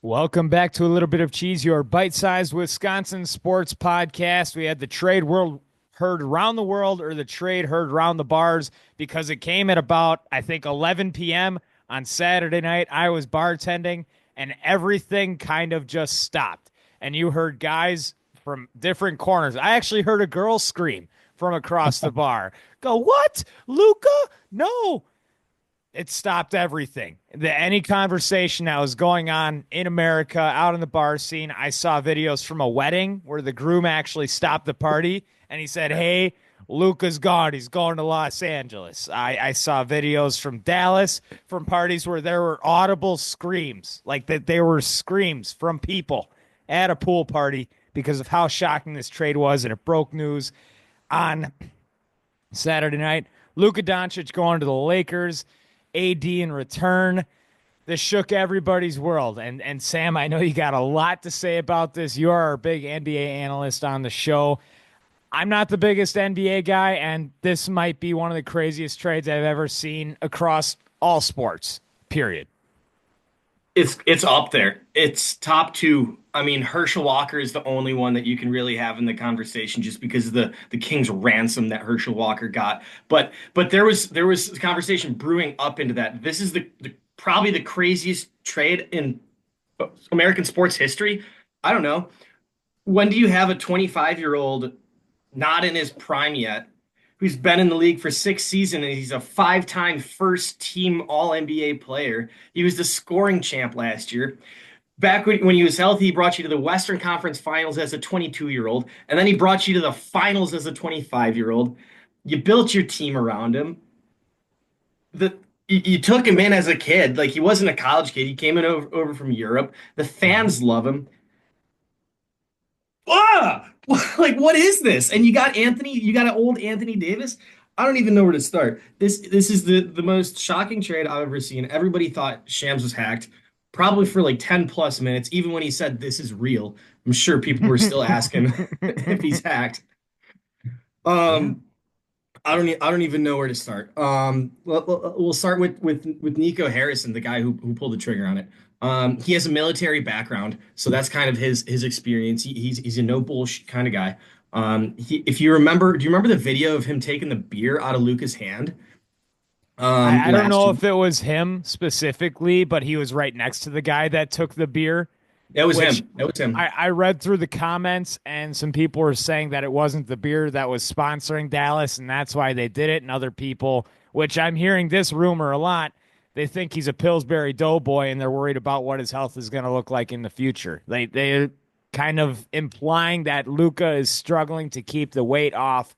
Welcome back to a little bit of cheese, your bite-sized Wisconsin sports podcast. We had the trade world heard around the world, or the trade heard around the bars, because it came at about, I think, 11 p.m. on Saturday night. I was bartending, and everything kind of just stopped. And you heard guys from different corners. I actually heard a girl scream from across the bar. Go, what? Luka? No. It stopped everything. Any conversation that was going on in America, out in the bar scene. I saw videos from a wedding where the groom actually stopped the party and he said, "Hey, Luka's gone. He's going to Los Angeles." I saw videos from Dallas, from parties where there were audible screams, like that there were screams from people at a pool party because of how shocking this trade was, and it broke news on Saturday night. Luka Doncic going to the Lakers. AD in return. This shook everybody's world. And Sam, I know you got a lot to say about this. You are our big NBA analyst on the show. I'm not the biggest NBA guy, and this might be one of the craziest trades I've ever seen across all sports, period. It's up there. It's top two. I mean, Herschel Walker is the only one that you can really have in the conversation just because of the King's ransom that Herschel Walker got. But there was conversation brewing up into that. This is the probably the craziest trade in American sports history. I don't know. When do you have a 25-year-old not in his prime yet, who's been in the league for 6 seasons, and he's a five-time first-team All-NBA player? He was the scoring champ last year. Back when he was healthy, he brought you to the Western Conference Finals as a 22-year-old, and then he brought you to the finals as a 25-year-old. You built your team around him. You took him in as a kid. Like, he wasn't a college kid. He came in over from Europe. The fans love him. Ah! Like, what is this? And you got an old Anthony Davis. I don't even know where to start. This is the most shocking trade I've ever seen. Everybody thought Shams was hacked, probably for like 10 plus minutes. Even when he said this is real, I'm sure people were still asking if he's hacked. Yeah. Um, I don't even know where to start. We'll start with Nico Harrison, the guy who pulled the trigger on it. He has a military background, so that's kind of his experience. He's a no bullshit kind of guy. If you remember, do you remember the video of him taking the beer out of Luca's hand? I don't Last know year. if it was him specifically, but he was right next to the guy that took the beer, That was which him. That was him. I read through the comments, and some people were saying that it wasn't the beer that was sponsoring Dallas, and that's why they did it. And other people, which I'm hearing this rumor a lot, they think he's a Pillsbury Doughboy, and they're worried about what his health is going to look like in the future. They're kind of implying that Luka is struggling to keep the weight off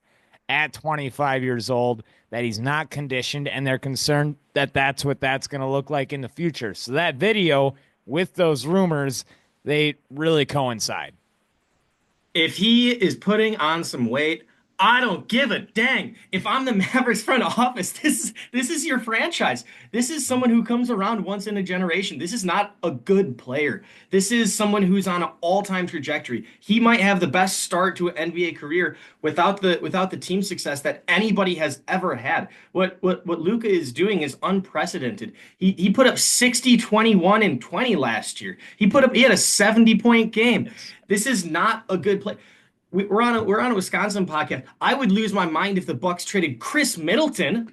at 25 years old, that he's not conditioned, and they're concerned that that's what that's going to look like in the future. So that video with those rumors, they really coincide. If he is putting on some weight, I don't give a dang. If I'm the Mavericks front office, this is your franchise. This is someone who comes around once in a generation. This is not a good player. This is someone who's on an all-time trajectory. He might have the best start to an NBA career without the team success that anybody has ever had. What Luka is doing is unprecedented. He put up 60, 21, and 20 last year. He had a 70-point game. This is not a good play. We're on a Wisconsin podcast. I would lose my mind if the Bucks traded Chris Middleton.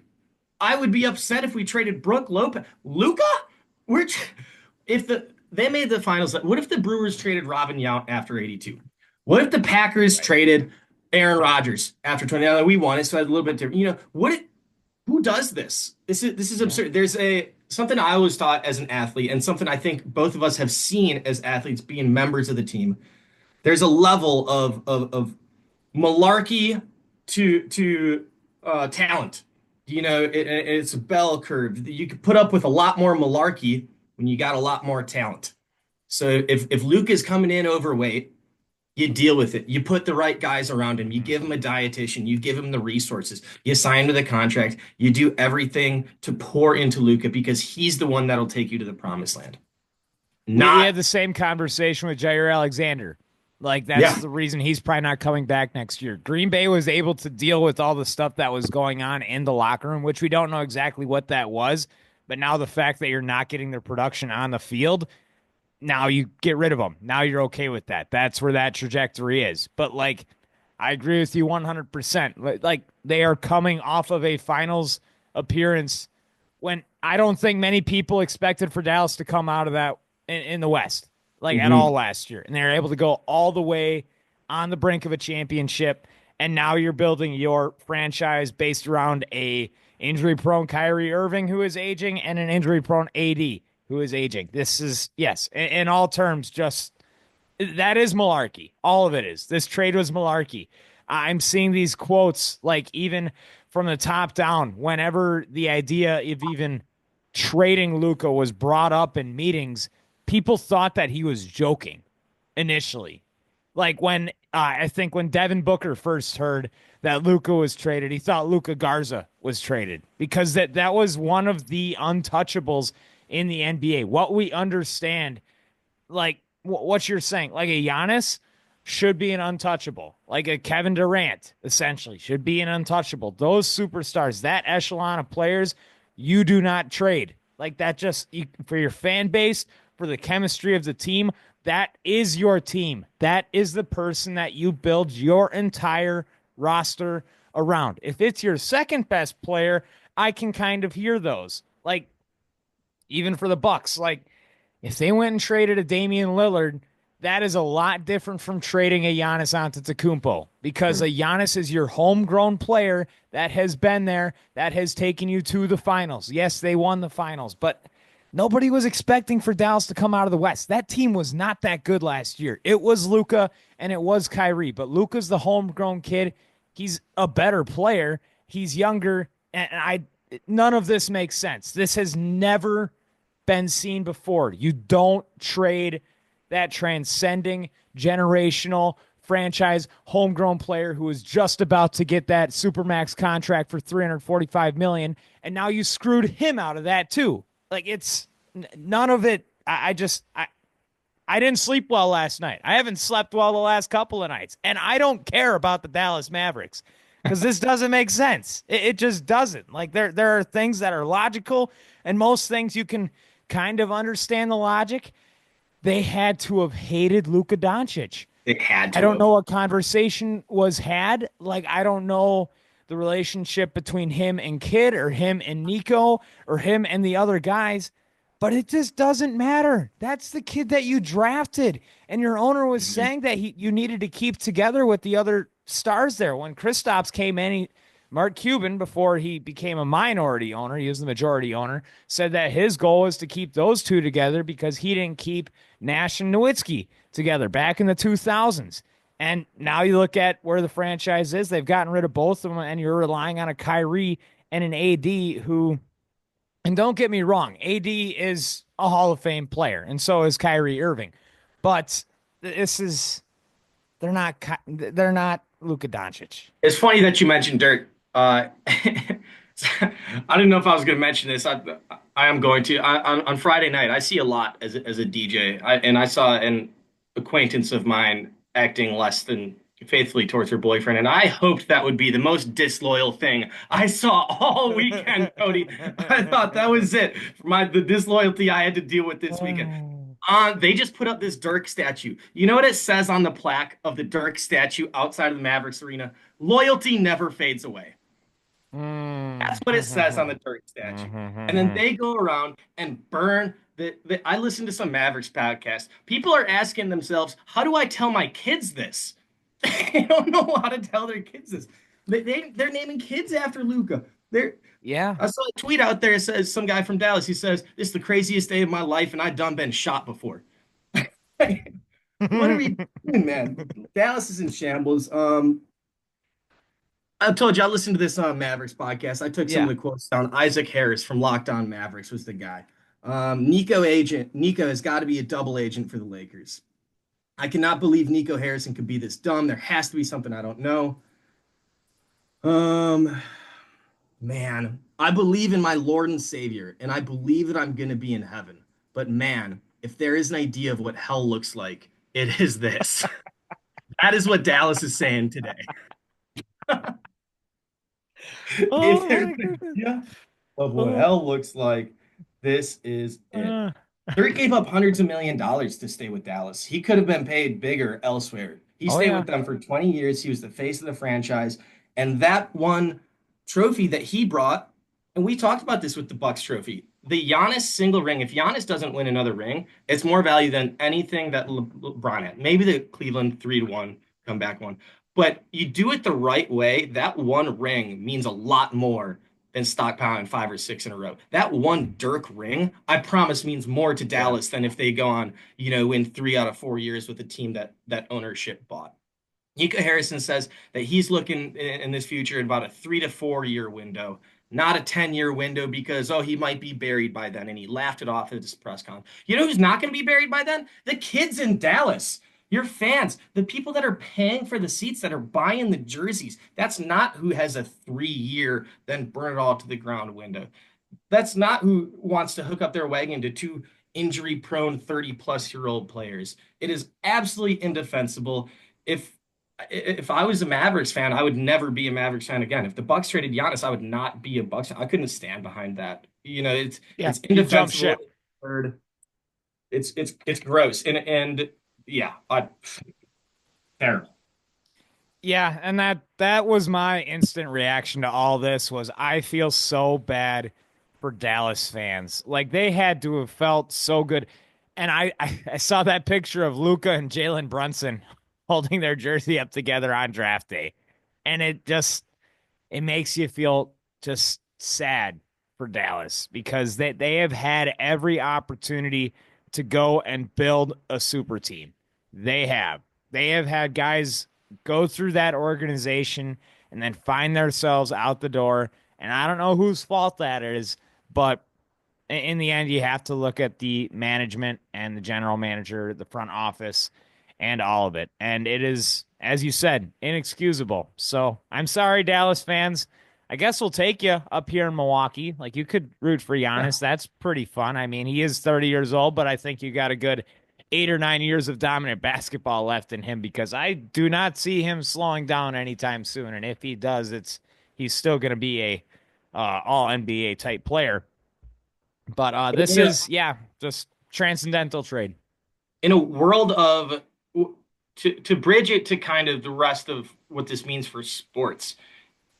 I would be upset if we traded Brooke Lopez. Luka? We're if they made the finals. What if the Brewers traded Robin Yount after 82? What if the Packers traded Aaron Rodgers after 20? Now we won it, so it's a little bit different. Who does this? This is Yeah. absurd. There's a something I always thought as an athlete, and something I think both of us have seen as athletes being members of the team. There's a level of malarkey to talent. It's a bell curve. You could put up with a lot more malarkey when you got a lot more talent. So if Luke is coming in overweight, you deal with it. You put the right guys around him. You give him a dietitian. You give him the resources. You sign him to the contract. You do everything to pour into Luca because he's the one that'll take you to the promised land. We Not, had the same conversation with Jair Alexander. Like, that's yeah. the reason he's probably not coming back next year. Green Bay was able to deal with all the stuff that was going on in the locker room, which we don't know exactly what that was. But now the fact that you're not getting the production on the field, now you get rid of them. Now you're okay with that. That's where that trajectory is. But like, I agree with you 100%. Like they are coming off of a finals appearance when I don't think many people expected for Dallas to come out of that in the West, like at Hmm. all last year. And they're able to go all the way on the brink of a championship. And now you're building your franchise based around a injury prone Kyrie Irving who is aging and an injury prone AD who is aging. This is, yes, in all terms, just that is malarkey. All of it is. This trade was malarkey. I'm seeing these quotes, like even from the top down, whenever the idea of even trading Luka was brought up in meetings, people thought that he was joking initially. Like when I think when Devin Booker first heard that Luka was traded, he thought Luka Garza was traded because that was one of the untouchables in the NBA. What we understand, like what you're saying, like a Giannis should be an untouchable, like a Kevin Durant essentially should be an untouchable. Those superstars, that echelon of players, you do not trade like that. Just for your fan base, for the chemistry of the team, that is your team. That is the person that you build your entire roster around. If it's your second best player, I can kind of hear those. Like even for the Bucks, like if they went and traded a Damian Lillard, that is a lot different from trading a Giannis Antetokounmpo because a Giannis is your homegrown player that has been there, that has taken you to the finals. Yes, they won the finals, but nobody was expecting for Dallas to come out of the West. That team was not that good last year. It was Luka and it was Kyrie, but Luka's the homegrown kid. He's a better player. He's younger, and I none of this makes sense. This has never been seen before. You don't trade that transcending generational franchise homegrown player who is just about to get that supermax contract for 345 million and now you screwed him out of that too. Like it's none of it. I didn't sleep well last night. I haven't slept well the last couple of nights. And I don't care about the Dallas Mavericks because this doesn't make sense. It just doesn't. Like there are things that are logical and most things you can kind of understand the logic. They had to have hated Luka Doncic. It had I to don't have. know what conversation was had. Like I don't know the relationship between him and Kid or him and Nico or him and the other guys, but it just doesn't matter. That's the kid that you drafted. And your owner was Mhm. saying that you needed to keep together with the other stars there. When Kristaps came in, Mark Cuban, before he became a minority owner, he was the majority owner, said that his goal was to keep those two together because he didn't keep Nash and Nowitzki together back in the 2000s. And now you look at where the franchise is, they've gotten rid of both of them, and you're relying on a Kyrie and an AD who, and don't get me wrong, AD is a Hall of Fame player, and so is Kyrie Irving. But this is, they're not Luka Doncic. It's funny that you mentioned Dirk. I didn't know if I was going to mention this. I am going to. On Friday night, I see a lot as a DJ, and I saw an acquaintance of mine acting less than faithfully towards her boyfriend, and I hoped that would be the most disloyal thing I saw all weekend, Cody. I thought that was it for the disloyalty I had to deal with this weekend. They just put up this Dirk statue. You know what it says on the plaque of the Dirk statue outside of the Mavericks arena? Loyalty never fades away. That's what it says on the Dirk statue. And then they go around and burn I listen to some Mavericks podcast. People are asking themselves, how do I tell my kids this? They don't know how to tell their kids this. They're naming kids after Luka. They're Yeah. I saw a tweet out there that says some guy from Dallas. He says, "This is the craziest day of my life, and I've done been shot before." What are we doing, man? Dallas is in shambles. I told you I listened to this Mavericks podcast. I took some of Yeah. the quotes down. Isaac Harris from Locked On Mavericks was the guy. Nico has got to be a double agent for the Lakers. I cannot believe Nico Harrison could be this dumb. There has to be something I don't know. Um, Man, I believe in my Lord and Savior, and I believe that I'm going to be in heaven. But man, if there is an idea of what hell looks like, it is this. That is what Dallas is saying today. If Oh there's my an goodness. idea of what Oh, hell looks like, this is it. Dirk gave up hundreds of $1 millions to stay with Dallas. He could have been paid bigger elsewhere. He Oh stayed yeah. with them for 20 years. He was the face of the franchise. And that one trophy that he brought, and we talked about this with the Bucks trophy, the Giannis single ring, if Giannis doesn't win another ring, it's more value than anything that LeBron had. Maybe the Cleveland 3-1 comeback one. But you do it the right way, that one ring means a lot more than stockpiling 5 or 6 in a row. That one Dirk ring, I promise, means more to Yeah. Dallas than if they go on, win 3 out of 4 years with a team that ownership bought. Nico Harrison says that he's looking in this future in about a 3 to 4 year window, not a 10-year window because, oh, he might be buried by then. And he laughed it off at this press conference. You know who's not going to be buried by then? The kids in Dallas. Your fans, the people that are paying for the seats, that are buying the jerseys. That's not who has a 3 year, then burn it all to the ground window. That's not who wants to hook up their wagon to two injury prone 30-plus-year-old players. It is absolutely indefensible. If if I was a Mavericks fan, I would never be a Mavericks fan again. If the Bucks traded Giannis, I would not be a Bucks fan. I couldn't stand behind that. Yeah. It's You jump indefensible. ship. It's gross. And yeah, terrible. Yeah, and that was my instant reaction to all this was I feel so bad for Dallas fans. Like they had to have felt so good. And I saw that picture of Luka and Jalen Brunson holding their jersey up together on draft day. And it makes you feel just sad for Dallas because they have had every opportunity to go and build a super team. They have. They have had guys go through that organization and then find themselves out the door. And I don't know whose fault that is, but in the end, you have to look at the management and the general manager, the front office, and all of it. And it is, as you said, inexcusable. So I'm sorry, Dallas fans. I guess we'll take you up here in Milwaukee. Like you could root for Yeah. Giannis. That's pretty fun. I mean, he is 30 years old, but I think you got a good 8 or 9 years of dominant basketball left in him because I do not see him slowing down anytime soon. And if he does, he's still going to be a all NBA type player. But this In a, is, yeah, just transcendental trade. in a world of to bridge it to kind of the rest of what this means for sports,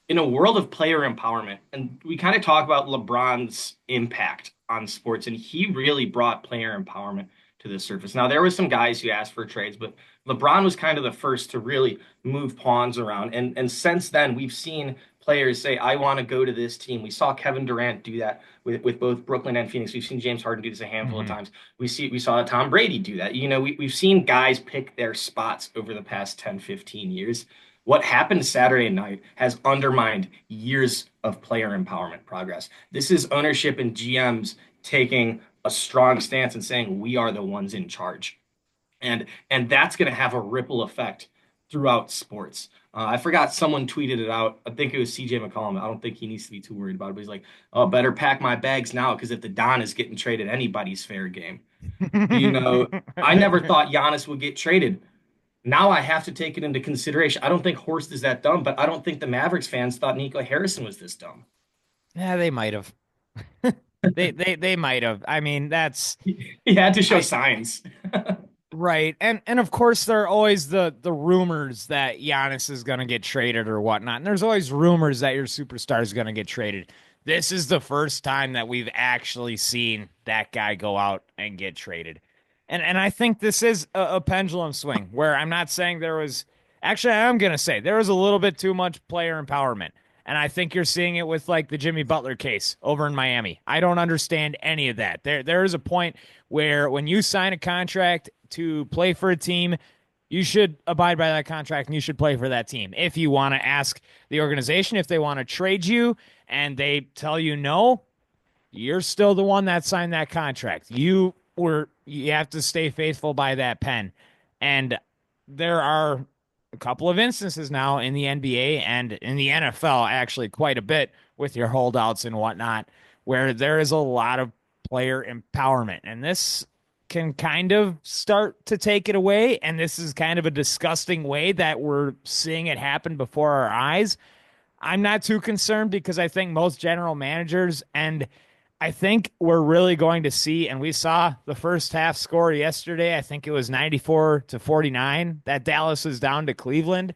in a world of player empowerment, and we kind of talk about LeBron's impact on sports, and he really brought player empowerment to the surface. Now, there were some guys who asked for trades, but LeBron was kind of the first to really move pawns around. And since then, we've seen players say, I want to go to this team. We saw Kevin Durant do that with both Brooklyn and Phoenix. We've seen James Harden do this a handful of Mm-hmm. times. We saw Tom Brady do that. We've seen guys pick their spots over the past 10, 15 years. What happened Saturday night has undermined years of player empowerment progress. This is ownership and GMs taking a strong stance and saying we are the ones in charge. And that's going to have a ripple effect throughout sports. I forgot someone tweeted it out. I think it was CJ McCollum. I don't think he needs to be too worried about it. But he's like, "Oh, better pack my bags now because if the Don is getting traded, anybody's fair game." You know, I never thought Giannis would get traded. Now I have to take it into consideration. I don't think Horst is that dumb, but I don't think the Mavericks fans thought Nico Harrison was this dumb. Yeah, they might have. They might have. I mean, that's He had to show I signs. right. And of course there are always the rumors that Giannis is gonna get traded or whatnot. And there's always rumors that your superstar is gonna get traded. This is the first time that we've actually seen that guy go out and get traded. And I think this is a pendulum swing where I'm not saying there was actually I'm gonna say there was a little bit too much player empowerment. And I think you're seeing it with like the Jimmy Butler case over in Miami. I don't understand any of that. There is a point where when you sign a contract to play for a team, you should abide by that contract and you should play for that team. If you want to ask the organization if they want to trade you and they tell you no, you're still the one that signed that contract. You have to stay faithful by that pen. And there are a couple of instances now in the NBA and in the NFL, actually quite a bit with your holdouts and whatnot, where there is a lot of player empowerment. And this can kind of start to take it away. And this is kind of a disgusting way that we're seeing it happen before our eyes. I'm not too concerned because I think most general managers and I think we're really going to see, and we saw the first half score yesterday. I think it was 94-49 that Dallas was down to Cleveland.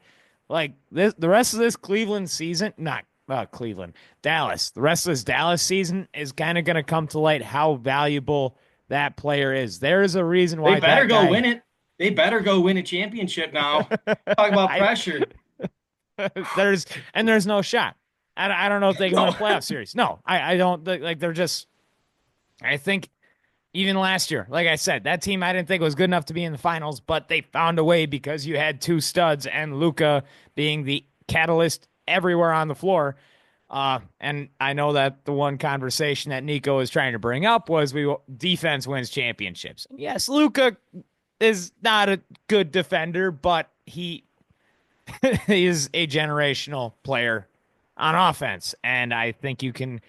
Like this, the rest of this Cleveland season, not Cleveland, Dallas. The rest of this Dallas season is kind of going to come to light how valuable that player is. There is a reason They why better that go guy. win it. They better go win a championship now. Talk about I pressure. there's no shot. I don't know if they can win a No. playoff series. No, I don't like. They're just. I think even last year, like I said, that team I didn't think was good enough to be in the finals, but they found a way because you had two studs and Luka being the catalyst everywhere on the floor. And I know that the one conversation that Nico was trying to bring up was defense wins championships. Yes, Luka is not a good defender, but he is a generational player on offense, and I think you can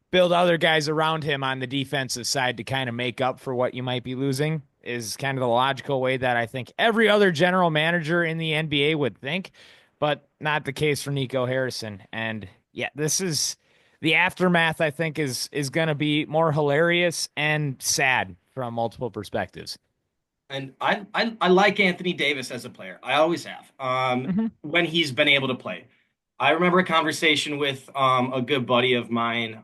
build other guys around him on the defensive side to kind of make up for what you might be losing is kind of the logical way that I think every other general manager in the NBA would think, but not the case for Nico Harrison. And yeah, this is the aftermath I think is going to be more hilarious and sad from multiple perspectives. And I like Anthony Davis as a player. I always have. Mm-hmm. When he's been able to play. I remember a conversation with a good buddy of mine,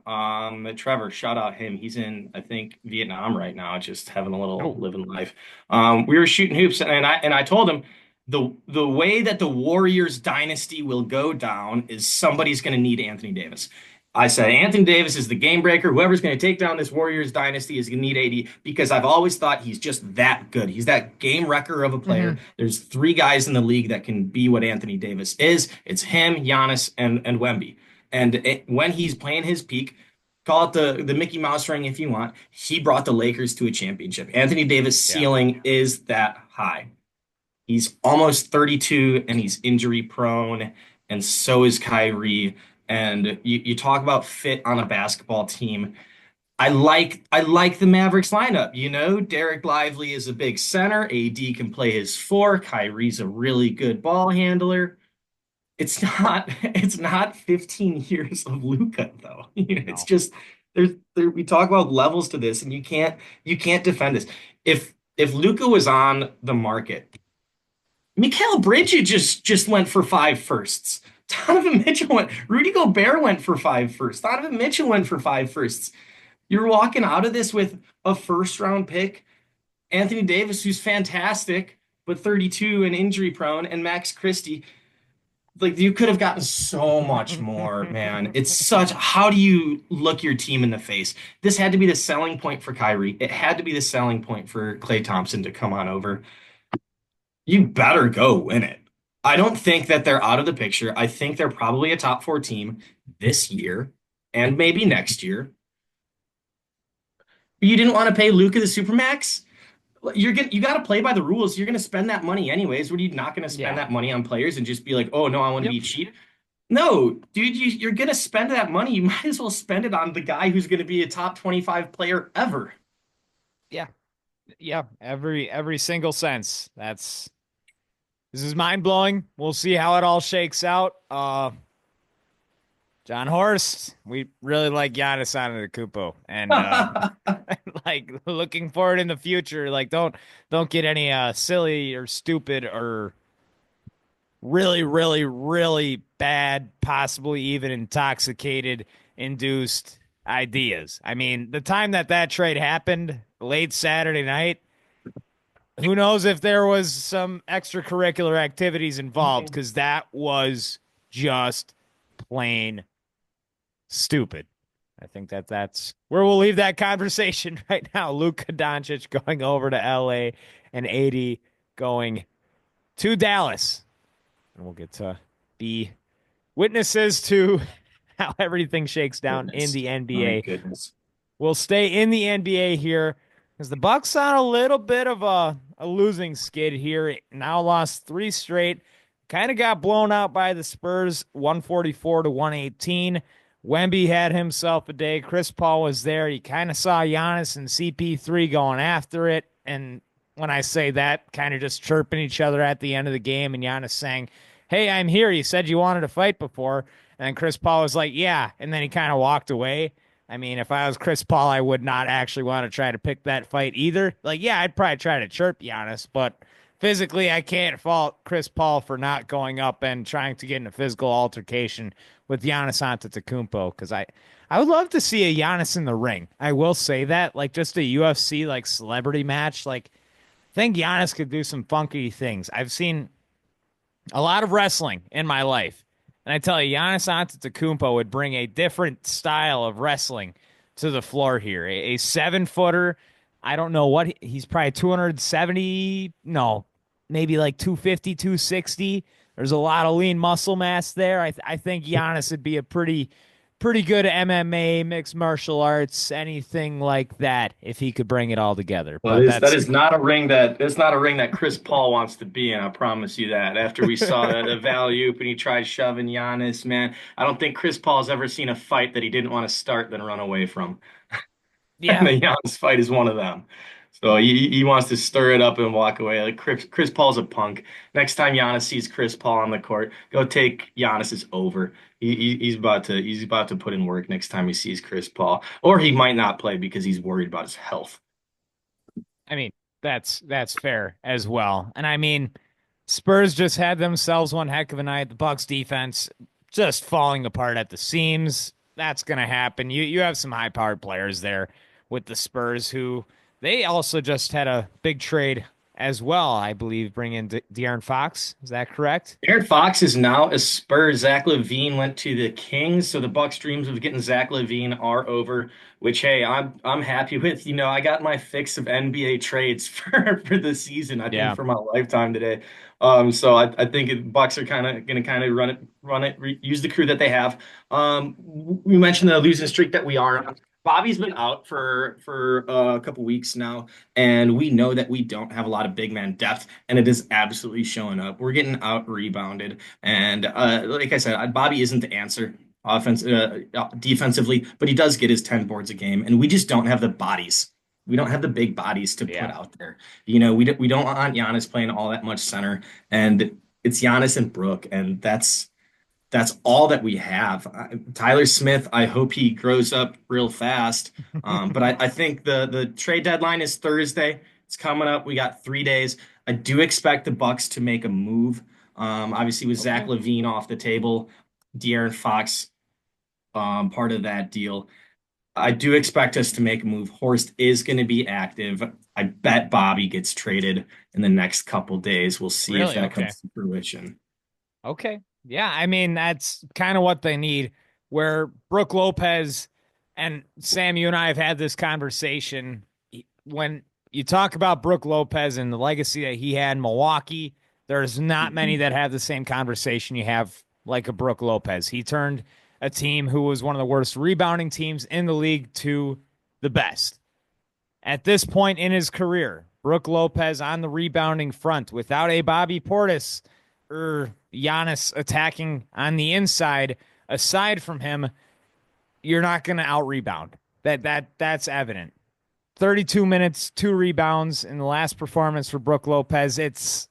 Trevor. Shout out him. He's in, I think, Vietnam right now, just having a little Oh, living life. We were shooting hoops, and I told him the way that the Warriors dynasty will go down is somebody's going to need Anthony Davis. I said Anthony Davis is the game breaker. Whoever's going to take down this Warriors dynasty is going to need AD because I've always thought he's just that good. He's that game wrecker of a player. mm-hmm. There's three guys in the league that can be what Anthony Davis is. It's him, Giannis, and Wemby. And when he's playing his peak, call it the Mickey Mouse ring if you want. He brought the Lakers to a championship. Anthony Davis' Yeah. ceiling is that high. He's almost 32 and he's injury prone, and so is Kyrie. And you talk about fit on a basketball team. I like the Mavericks lineup. You know, Derek Lively is a big center. AD can play his four. Kyrie's a really good ball handler. It's not 15 years of Luka though. It's No. just we talk about levels to this, and you can't defend this. If Luka was on the market, Mikal Bridges just went for five firsts. Donovan Mitchell went. Rudy Gobert went for five firsts. Donovan Mitchell went for five firsts. You're walking out of this with a first round pick, Anthony Davis, who's fantastic, but 32 and injury prone, and Max Christie. Like you could have gotten so much more, man. It's such, how do you look your team in the face? This had to be the selling point for Kyrie. It had to be the selling point for Klay Thompson to come on over. You better go win it. I don't think that they're out of the picture. I think they're probably a top four team this year and maybe next year. You didn't want to pay Luka the Supermax? You got to play by the rules. You're going to spend that money anyways. What are you not going to spend Yeah. that money on players and just be like, oh no, I want to Yep. be cheap? No, dude, you're going to spend that money. You might as well spend it on the guy who's going to be a top 25 player ever. Yeah. Yeah. Every single sense. This is mind blowing. We'll see how it all shakes out. John Horst, we really like Giannis Antetokounmpo, and like looking forward in the future. Like don't get any silly or stupid or really bad, possibly even intoxicated, induced ideas. I mean, the time that trade happened, late Saturday night, who knows if there was some extracurricular activities involved because that was just plain stupid. I think that's where we'll leave that conversation right now. Luka Doncic going over to LA and AD going to Dallas. And we'll get to be witnesses to how everything shakes down in Goodness. the My NBA. goodness. We'll stay in the NBA here because the Bucks on a little bit of a losing skid here. Now lost three straight. Kind of got blown out by the Spurs, 144-118. Wemby had himself a day. Chris Paul was there. You kind of saw Giannis and CP3 going after it. And when I say that, kind of just chirping each other at the end of the game. And Giannis saying, "Hey, I'm here. You said you wanted to fight before." And then Chris Paul was like, "Yeah." And then he kind of walked away. I mean, if I was Chris Paul, I would not actually want to try to pick that fight either. Like, yeah, I'd probably try to chirp Giannis, but physically, I can't fault Chris Paul for not going up and trying to get in a physical altercation with Giannis Antetokounmpo because I would love to see a Giannis in the ring. I will say that, like just a UFC like celebrity match. Like, I think Giannis could do some funky things. I've seen a lot of wrestling in my life. And I tell you, Giannis Antetokounmpo would bring a different style of wrestling to the floor here. A 7 footer. I don't know what he's probably 270. No, maybe like 250, 260. There's a lot of lean muscle mass there. I think Giannis would be a pretty good MMA, mixed martial arts, anything like that if he could bring it all together. Well, But that that's is not a ring that it's not a ring that Chris Paul wants to be in. I promise you that. After we saw that Valley Oop and he tried shoving Giannis, man, I don't think Chris Paul's ever seen a fight that he didn't want to start then run away from. And yeah. the Giannis fight is one of them. So he wants to stir it up and walk away. Like Chris Paul's a punk. Next time Giannis sees Chris Paul on the court, go take Giannis's over. He's about to put in work next time he sees Chris Paul, or he might not play because he's worried about his health. I mean, that's fair as well. And I mean, Spurs just had themselves one heck of a night. The Bucks defense just falling apart at the seams. That's going to happen. You have some high-powered players there with the Spurs who they also just had a big trade as well, I believe, bring in De'Aaron Fox. Is that correct? Aaron Fox is now a Spur. Zach LaVine went to the Kings, so the Bucks' dreams of getting Zach LaVine are over. Which, hey, I'm happy with. You know, I got my fix of NBA trades for the season. I think Yeah. for my lifetime today. So I think Bucks are kind of going to kind of use the crew that they have. We mentioned the losing streak that we are. Bobby's been out for a couple weeks now, and we know that we don't have a lot of big man depth, and it is absolutely showing up. We're getting out rebounded, and like I said, Bobby isn't the answer defensively, but he does get his 10 boards a game, and we just don't have the bodies. We don't have the big bodies to put Yeah. out there. You know, we don't want Giannis playing all that much center, and it's Giannis and Brook, and that's all that we have. Tyler Smith, I hope he grows up real fast. But I think the trade deadline is Thursday. It's coming up. We got 3 days. I do expect the Bucks to make a move. Obviously, with Zach Okay. LaVine off the table, De'Aaron Fox part of that deal. I do expect us to make a move. Horst is going to be active. I bet Bobby gets traded in the next couple days. We'll see if Really? that Okay. comes to fruition. Okay. Yeah, I mean that's kind of what they need. Where Brooke Lopez and Sam, you and I have had this conversation. When you talk about Brooke Lopez and the legacy that he had in Milwaukee, there's not many that have the same conversation you have like a Brooke Lopez. He turned a team who was one of the worst rebounding teams in the league to the best. At this point in his career, Brooke Lopez on the rebounding front without a Bobby Portis or Giannis attacking on the inside, aside from him, you're not going to out rebound. That's evident. 32 minutes, 2 rebounds in the last performance for Brooke Lopez. It's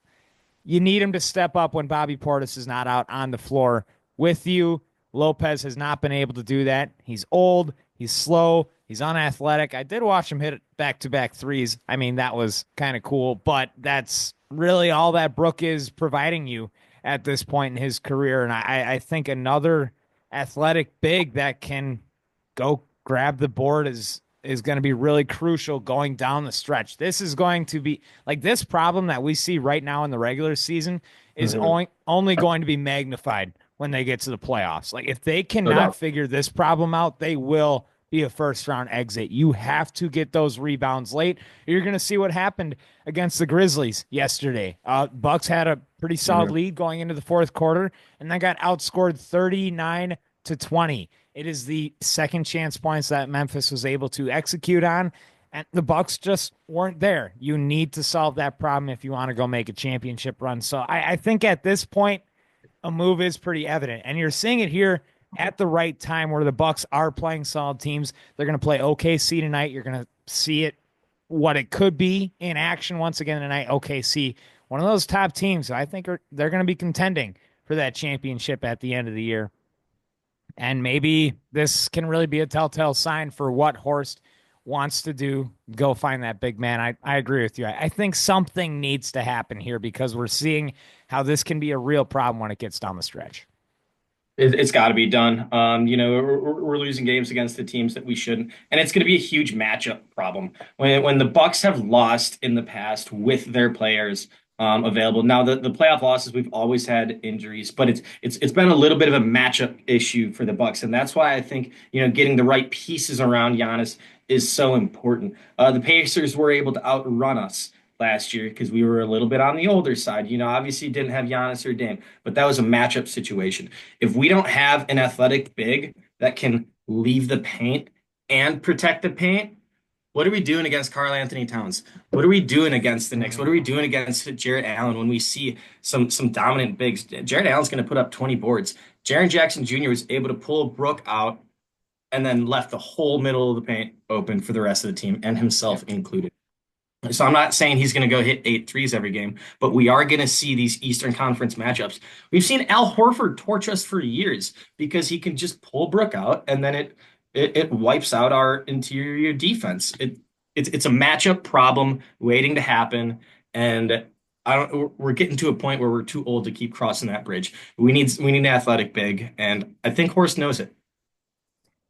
you need him to step up when Bobby Portis is not out on the floor with you. Lopez has not been able to do that. He's old, he's slow, he's unathletic. I did watch him hit back-to-back threes. I mean, that was kind of cool, but that's really all that Brook is providing you at this point in his career. And I think another athletic big that can go grab the board is going to be really crucial going down the stretch. This is going to be like this problem that we see right now in the regular season is Mhm. only going to be magnified when they get to the playoffs. Like if they No cannot doubt. figure this problem out, they will be a first round exit. You have to get those rebounds late. You're going to see what happened against the Grizzlies yesterday. Bucks had a pretty solid Mhm. lead going into the fourth quarter, and they got outscored 39-20. It is the second chance points that Memphis was able to execute on, and the Bucks just weren't there. You need to solve that problem if you want to go make a championship run. So I think at this point, a move is pretty evident, and you're seeing it here at the right time where the Bucks are playing solid teams. They're going to play OKC tonight. You're going to see it what it could be in action once again tonight. OKC, one of those top teams. I think they're going to be contending for that championship at the end of the year. And maybe this can really be a telltale sign for what Horst wants to do. Go find that big man. I agree with you. I think something needs to happen here because we're seeing how this can be a real problem when it gets down the stretch. It's got to be done. We're losing games against the teams that we shouldn't, and it's going to be a huge matchup problem when the Bucks have lost in the past with their players available. Now the playoff losses we've always had injuries, but it's been a little bit of a matchup issue for the Bucks, and that's why I think getting the right pieces around Giannis is so important. The Pacers were able to outrun us last year because we were a little bit on the older side. Obviously didn't have Giannis or Dame, but that was a matchup situation. If we don't have an athletic big that can leave the paint and protect the paint, what are we doing against Karl Anthony Towns? What are we doing against the Knicks? What are we doing against Jarrett Allen when we see some dominant bigs? Jarrett Allen's going to put up 20 boards. Jaren Jackson Jr. was able to pull Brook out and then left the whole middle of the paint open for the rest of the team and himself included. So I'm not saying he's going to go hit 8 threes every game, but we are going to see these Eastern Conference matchups. We've seen Al Horford torch us for years because he can just pull Brook out and then it wipes out our interior defense. It's a matchup problem waiting to happen, and we're getting to a point where we're too old to keep crossing that bridge. We need an athletic big, and I think Horst knows it.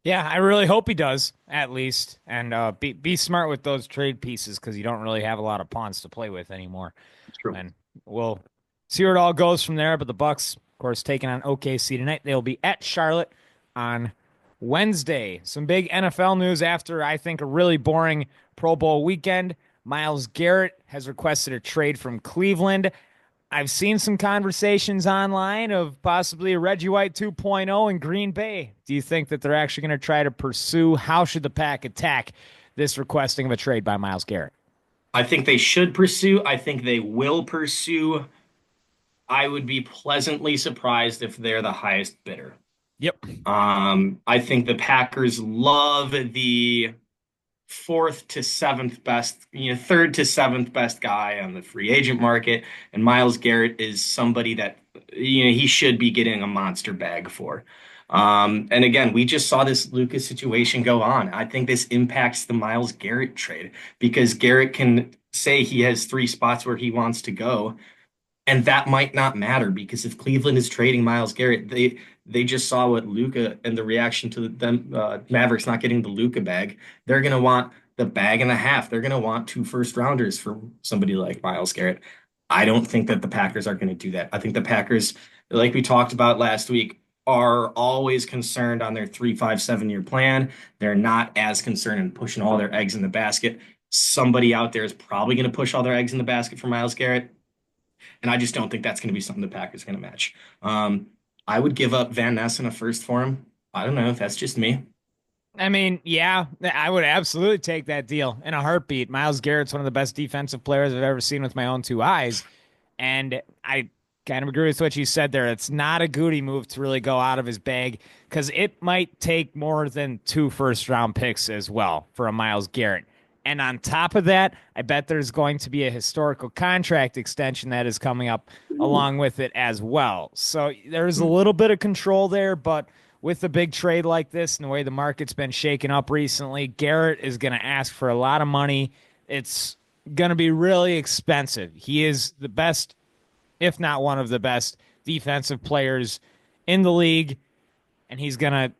Yeah, I really hope he does, at least. And be smart with those trade pieces because you don't really have a lot of pawns to play with anymore. True. And we'll see where it all goes from there. But the Bucks, of course, taking on OKC tonight. They'll be at Charlotte on Wednesday. Some big NFL news after, I think, a really boring Pro Bowl weekend. Myles Garrett has requested a trade from Cleveland. I've seen some conversations online of possibly a Reggie White 2.0 in Green Bay. Do you think that they're actually going to try to pursue? How should the Pack attack this requesting of a trade by Myles Garrett? I think they should pursue. I think they will pursue. I would be pleasantly surprised if they're the highest bidder. Yep. I think the Packers love the fourth to seventh best, third to seventh best guy on the free agent market, and Myles Garrett is somebody that he should be getting a monster bag for. And again, we just saw this Luka situation go on. I think this impacts the Myles Garrett trade because Garrett can say he has 3 spots where he wants to go, and that might not matter because if Cleveland is trading Myles Garrett, they just saw what Luka and the reaction to them Mavericks not getting the Luka bag. They're gonna want the bag and a half. They're gonna want 2 first rounders for somebody like Myles Garrett. I don't think that the Packers are going to do that. I think the Packers, like we talked about last week, are always concerned on their 3, 5, 7 year plan. They're not as concerned in pushing all their eggs in the basket. Somebody out there is probably going to push all their eggs in the basket for Myles Garrett. And I just don't think that's going to be something the Packers are going to match. I would give up Van Ness in a first for him. I don't know. That's just me. I mean, yeah, I would absolutely take that deal in a heartbeat. Myles Garrett's one of the best defensive players I've ever seen with my own 2 eyes. And I kind of agree with what you said there. It's not a Goody move to really go out of his bag because it might take more than 2 first-round picks as well for a Myles Garrett. And on top of that, I bet there's going to be a historical contract extension that is coming up along with it as well. So there's a little bit of control there, but with a big trade like this and the way the market's been shaken up recently, Garrett is going to ask for a lot of money. It's going to be really expensive. He is the best, if not one of the best, defensive players in the league, and he's going to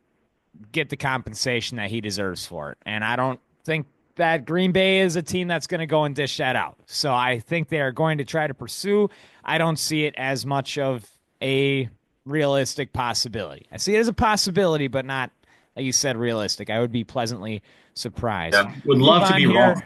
get the compensation that he deserves for it. And I don't think that Green Bay is a team that's going to go and dish that out. So I think they are going to try to pursue. I don't see it as much of a realistic possibility. I see it as a possibility, but not, like you said, realistic. I would be pleasantly surprised. Yeah, would love to be wrong.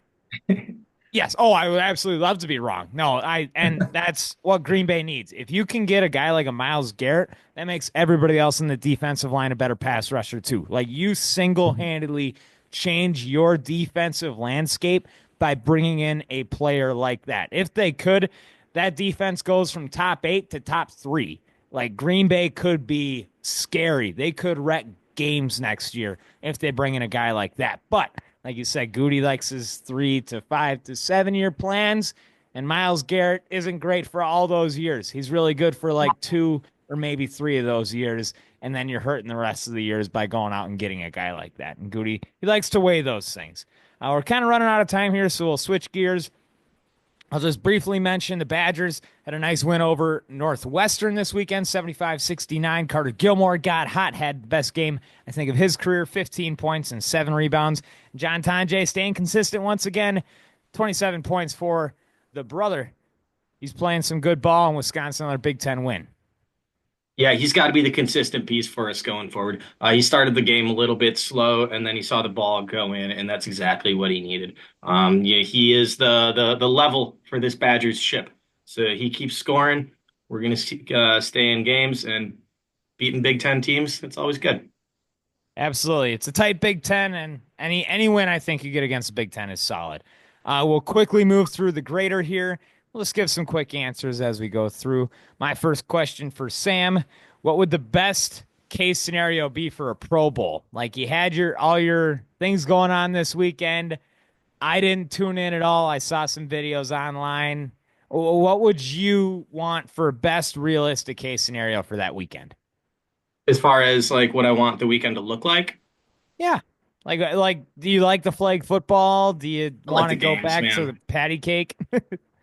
Yes. Oh, I would absolutely love to be wrong. No, and that's what Green Bay needs. If you can get a guy like a Myles Garrett, that makes everybody else in the defensive line a better pass rusher too. Like you single-handedly change your defensive landscape by bringing in a player like that. If they could, that defense goes from top 8 to top 3. Like Green Bay could be scary. They could wreck games next year if they bring in a guy like that. But like you said, Goody likes his 3 to 5 to 7 year plans, and Myles Garrett isn't great for all those years. He's really good for like 2 or maybe 3 of those years. and then you're hurting the rest of the years by going out and getting a guy like that. And Goody, he likes to weigh those things. We're kind of running out of time here, so we'll switch gears. I'll just briefly mention the Badgers had a nice win over Northwestern this weekend, 75-69. Carter Gilmore got hot, had the best game, I think, of his career, 15 points and 7 rebounds. John Tonje staying consistent once again, 27 points for the brother. He's playing some good ball in Wisconsin on a Big Ten win. Yeah, he's got to be the consistent piece for us going forward. He started the game a little bit slow, and then he saw the ball go in, and that's exactly what he needed. Yeah, he is the level for this Badgers ship. So he keeps scoring. We're going to stay in games and beating Big Ten teams. It's always good. Absolutely. It's a tight Big Ten, and any win I think you get against the Big Ten is solid. We'll quickly move through the grader here. We'll just give some quick answers as we go through. My first question for Sam, what would the best case scenario be for a Pro Bowl? Like you had all your things going on this weekend. I didn't tune in at all. I saw some videos online. What would you want for best realistic case scenario for that weekend? As far as like what I want the weekend to look like, Yeah. Like, do you like the flag football? Do you I like want the to go games, back to man. the patty cake?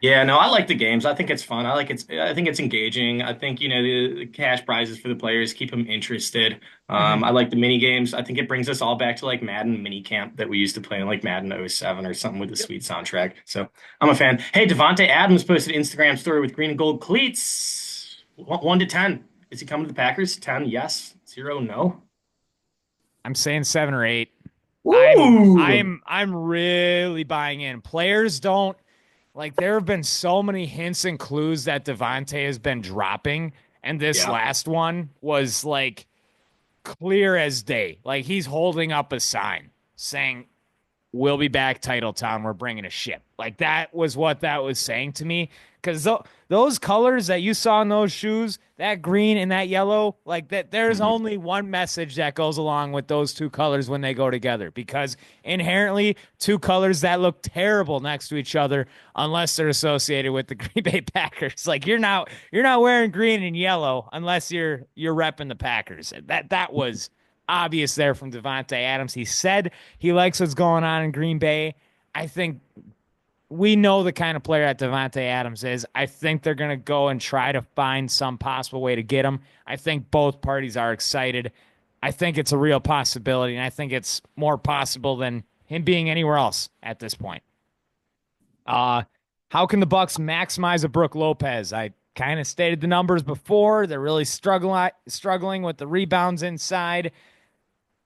Yeah, no, I like the games. I think it's fun. I think it's engaging. I think, the cash prizes for the players keep them interested. Mhm. I like the mini games. I think it brings us all back to like Madden mini camp that we used to play in like Madden '07 or something with a sweet soundtrack. So I'm a fan. Hey, Davante Adams posted an Instagram story with green and gold cleats. 1 to 10. Is he coming to the Packers? 10, yes. 0, no. I'm saying 7 or 8. I'm Ooh. I'm I'm really buying in. Players don't like there have been so many hints and clues that Devontae has been dropping, and this Yeah. last one was like clear as day. Like he's holding up a sign saying, "We'll be back, Title Town. We're bringing a ship." Like that was what that was saying to me. Because those colors that you saw in those shoes, that green and that yellow, like that, there's Mhm. only one message that goes along with those two colors when they go together. Because inherently, two colors that look terrible next to each other, unless they're associated with the Green Bay Packers. Like you're not wearing green and yellow unless you're repping the Packers. That was obvious there from Davante Adams. He said he likes what's going on in Green Bay. I think we know the kind of player that Davante Adams is. I think they're going to go and try to find some possible way to get him. I think both parties are excited. I think it's a real possibility, and I think it's more possible than him being anywhere else at this point. Uh, how can the Bucks maximize a Brook Lopez? I kind of stated the numbers before. They're really struggling with the rebounds inside.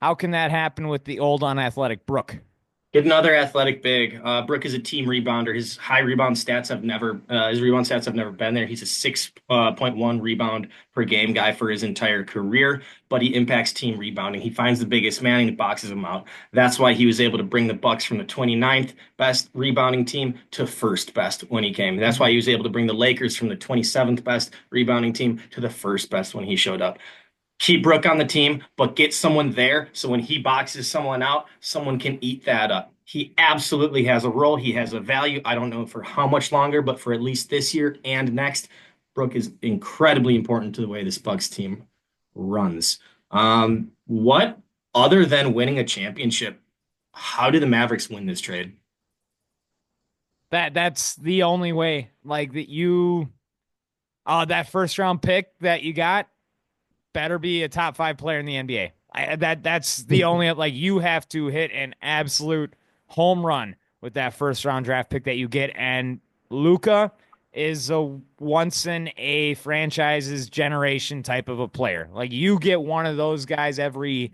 How can that happen with the old unathletic Brook? Get another athletic big. Brook is a team rebounder. His rebound stats have never been there. He's a 6.1 rebound per game guy for his entire career, but he impacts team rebounding. He finds the biggest man and he boxes him out. That's why he was able to bring the Bucks from the 29th best rebounding team to first best when he came. That's why he was able to bring the Lakers from the 27th best rebounding team to the first best when he showed up. Keep Brook on the team, but get someone there so when he boxes someone out, someone can eat that up. He absolutely has a role. He has a value. I don't know for how much longer, but for at least this year and next, Brook is incredibly important to the way this Bucks team runs. What other than winning a championship, how do the Mavericks win this trade? That's the only way. Like that first round pick that you got better be a top 5 player in the NBA. That's the only like you have to hit an absolute home run with that first round draft pick that you get. And Luka is a once in a franchise's generation type of a player. Like you get one of those guys every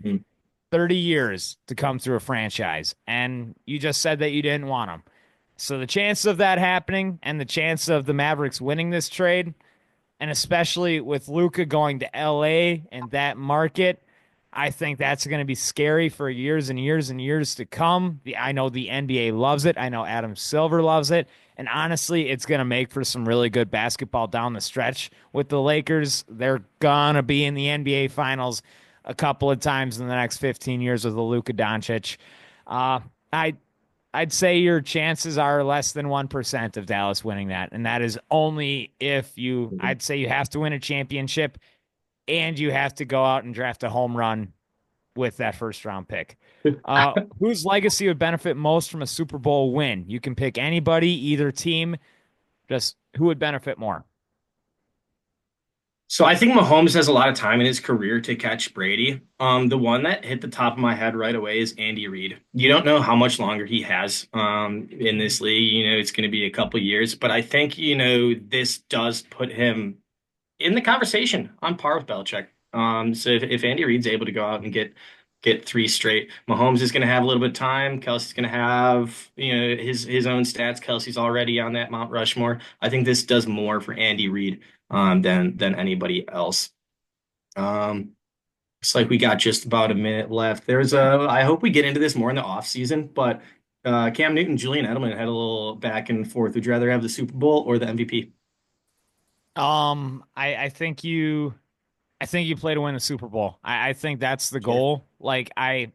30 years to come through a franchise. And you just said that you didn't want him. So the chance of that happening and the chance of the Mavericks winning this trade, and especially with Luka going to LA and that market, I think that's going to be scary for years and years and years to come. I know the NBA loves it. I know Adam Silver loves it. And honestly, it's going to make for some really good basketball down the stretch with the Lakers. They're going to be in the NBA Finals a couple of times in the next 15 years with the Luka Doncic. Uh, I I'd say your chances are less than 1% of Dallas winning that. And that is only if I'd say you have to win a championship. and you have to go out and draft a home run with that first round pick. Whose legacy would benefit most from a Super Bowl win? You can pick anybody, either team. Just who would benefit more? So I think Mahomes has a lot of time in his career to catch Brady. The one that hit the top of my head right away is Andy Reid. You don't know how much longer he has in this league. It's going to be a couple years, but I think this does put him in the conversation on par with Belichick. So if Andy Reid's able to go out and get three straight, Mahomes is going to have a little bit of time. Kelsey's going to have his own stats. Kelsey's already on that Mount Rushmore. I think this does more for Andy Reid than anybody else. It's like we got just about a minute left. I hope we get into this more in the off season, but Cam Newton, Julian Edelman had a little back and forth. Would you rather have the Super Bowl or the MVP? I think you play to win the Super Bowl. I think that's the Sure. goal. I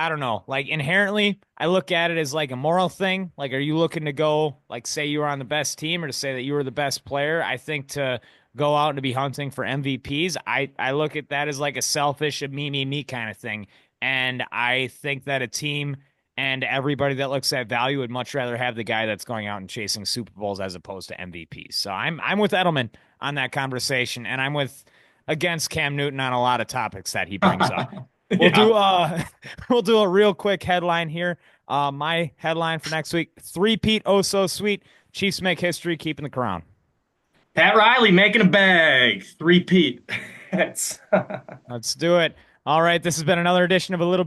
don't know. Like inherently, I look at it as like a moral thing. Like, are you looking to go like say you were on the best team or to say that you were the best player? I think to go out and to be hunting for MVPs, I look at that as like a selfish, a me kind of thing. And I think that a team and everybody that looks at value would much rather have the guy that's going out and chasing Super Bowls as opposed to MVPs. So I'm with Edelman on that conversation, and I'm with against Cam Newton on a lot of topics that he brings up. We'll do Yeah. we'll do a real quick headline here. My headline for next week: three-peat, oh so sweet. Chiefs make history, keeping the crown. Pat Riley making a bag. Three-peat. That's Let's do it. All right, this has been another edition of A Little Bit